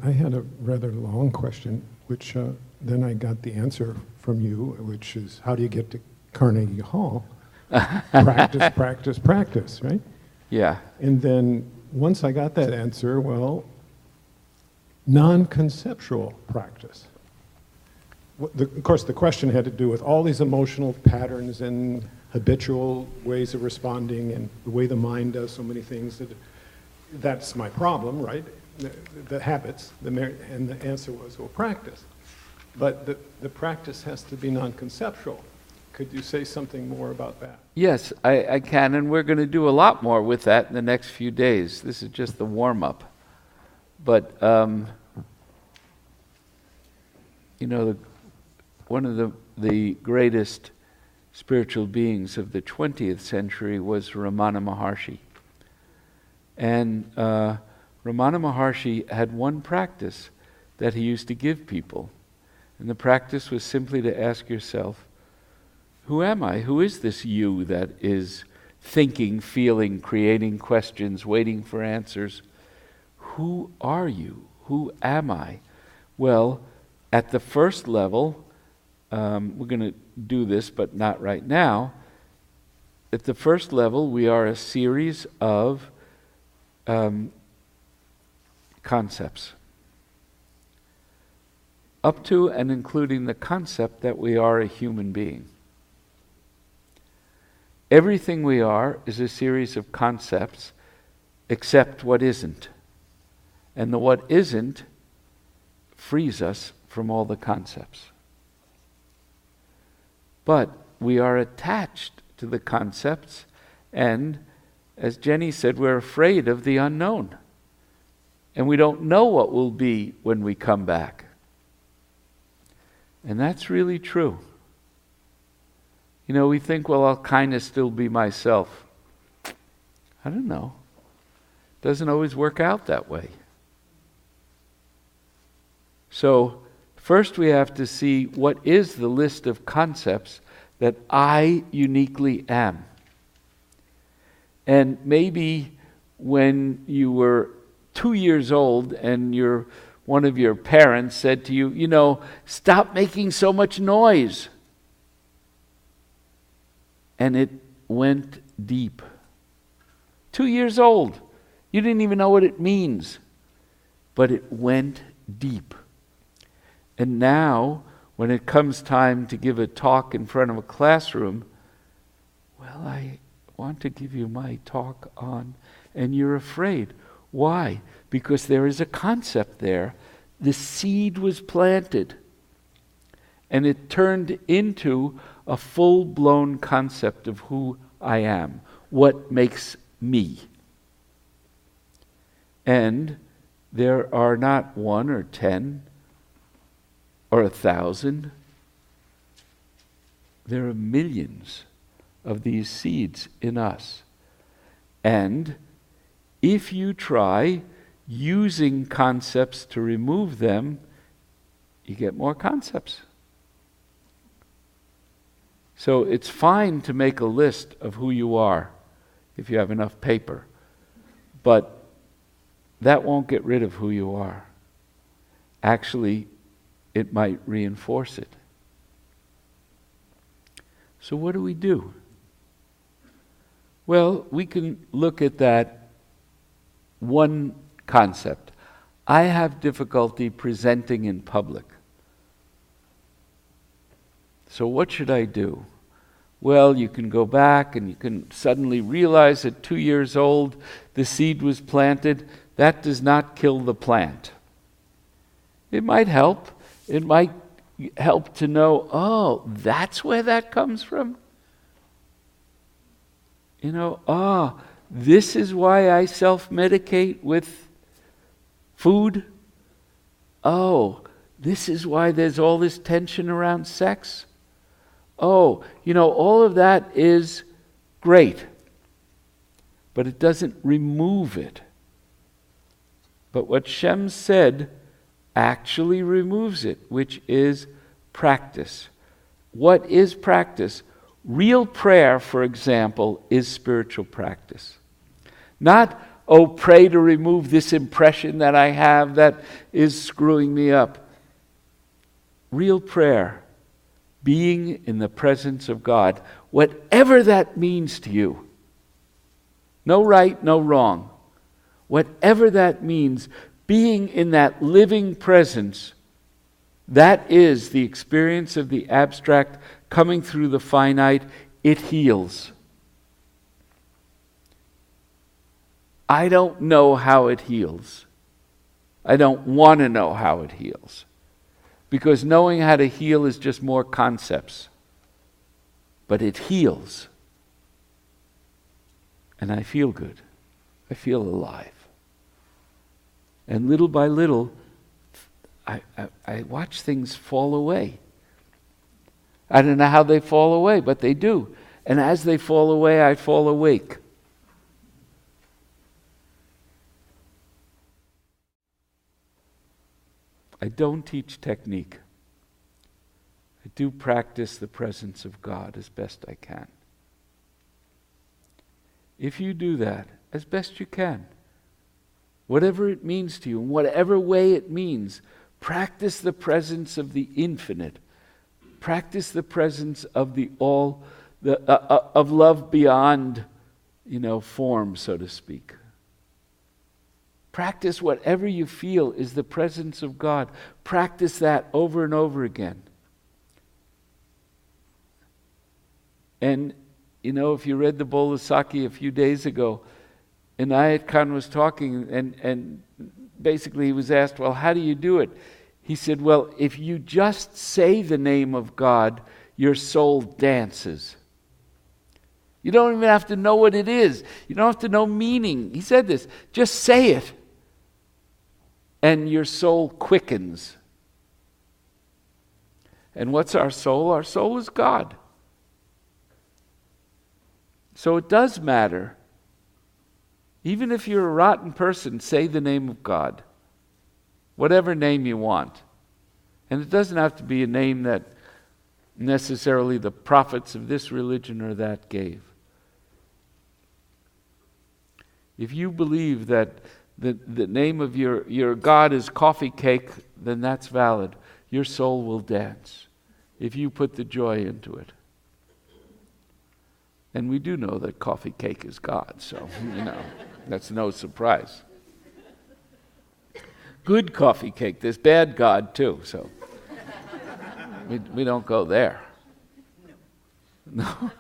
I had a rather long question, which then I got the answer from you, which is, how do you get to Carnegie Hall? Practice, practice, practice, right? Yeah. And then once I got that answer, well, non-conceptual practice. Of course, the question had to do with all these emotional patterns and habitual ways of responding and the way the mind does so many things. That's my problem, right? The habits, and the answer was, well, practice. But the practice has to be non-conceptual. Could you say something more about that? Yes, I can, and we're going to do a lot more with that in the next few days. This is just the warm-up. But, one of the greatest spiritual beings of the 20th century was Ramana Maharshi. And Ramana Maharshi had one practice that he used to give people. And the practice was simply to ask yourself, who am I? Who is this you that is thinking, feeling, creating questions, waiting for answers? Who are you? Who am I? Well, at the first level, we're going to do this, but not right now. At the first level, we are a series of concepts, up to and including the concept that we are a human being. Everything we are is a series of concepts, except what isn't. And the what isn't frees us from all the concepts. But we are attached to the concepts, and as Jenny said, we're afraid of the unknown. And we don't know what will be when we come back. And that's really true. We think, well, I'll kind of still be myself. I don't know. Doesn't always work out that way. So, first we have to see what is the list of concepts that I uniquely am. And maybe when you were 2 years old and one of your parents said to you, stop making so much noise. And it went deep. 2 years old. You didn't even know what it means. But it went deep. And now, when it comes time to give a talk in front of a classroom, well, I want to give you my talk on, and you're afraid. Why? Because there is a concept there. The seed was planted, and it turned into a full-blown concept of who I am, what makes me. And there are not 1 or 10 or 1,000. There are millions of these seeds in us. And if you try using concepts to remove them, you get more concepts. So it's fine to make a list of who you are if you have enough paper, but that won't get rid of who you are. Actually, it might reinforce it. So what do we do? Well, we can look at that one concept. I have difficulty presenting in public. So what should I do? Well, you can go back and you can suddenly realize at 2 years old the seed was planted. That does not kill the plant. It might help. It might help to know, oh, that's where that comes from. This is why I self-medicate with food. Oh, this is why there's all this tension around sex. Oh, all of that is great, but it doesn't remove it. But what Shem said actually removes it, which is practice. What is practice? Real prayer, for example, is spiritual practice. Not, oh, pray to remove this impression that I have that is screwing me up. Real prayer, being in the presence of God, whatever that means to you. No right, no wrong. Whatever that means, being in that living presence, that is the experience of the abstract coming through the finite. It heals. I don't know how it heals. I don't want to know how it heals. Because knowing how to heal is just more concepts. But it heals. And I feel good. I feel alive. And little by little, I watch things fall away. I don't know how they fall away, but they do. And as they fall away, I fall awake. I don't teach technique. I do practice the presence of God as best I can. If you do that as best you can, whatever it means to you, in whatever way it means, practice the presence of the infinite. Practice the presence of the all, of love beyond, form, so to speak. Practice whatever you feel is the presence of God. Practice that over and over again. And, if you read the bowl of sake a few days ago, Inayat Khan was talking, and basically he was asked, well, how do you do it? He said, well, if you just say the name of God, your soul dances. You don't even have to know what it is. You don't have to know meaning. He said this. Just say it. And your soul quickens. And what's our soul? Our soul is God. So it does matter. Even if you're a rotten person, say the name of God. Whatever name you want. And it doesn't have to be a name that necessarily the prophets of this religion or that gave. If you believe that the name of your God is coffee cake, then that's valid. Your soul will dance if you put the joy into it. And we do know that coffee cake is God, so, that's no surprise. Good coffee cake. There's bad God too, so we don't go there. No.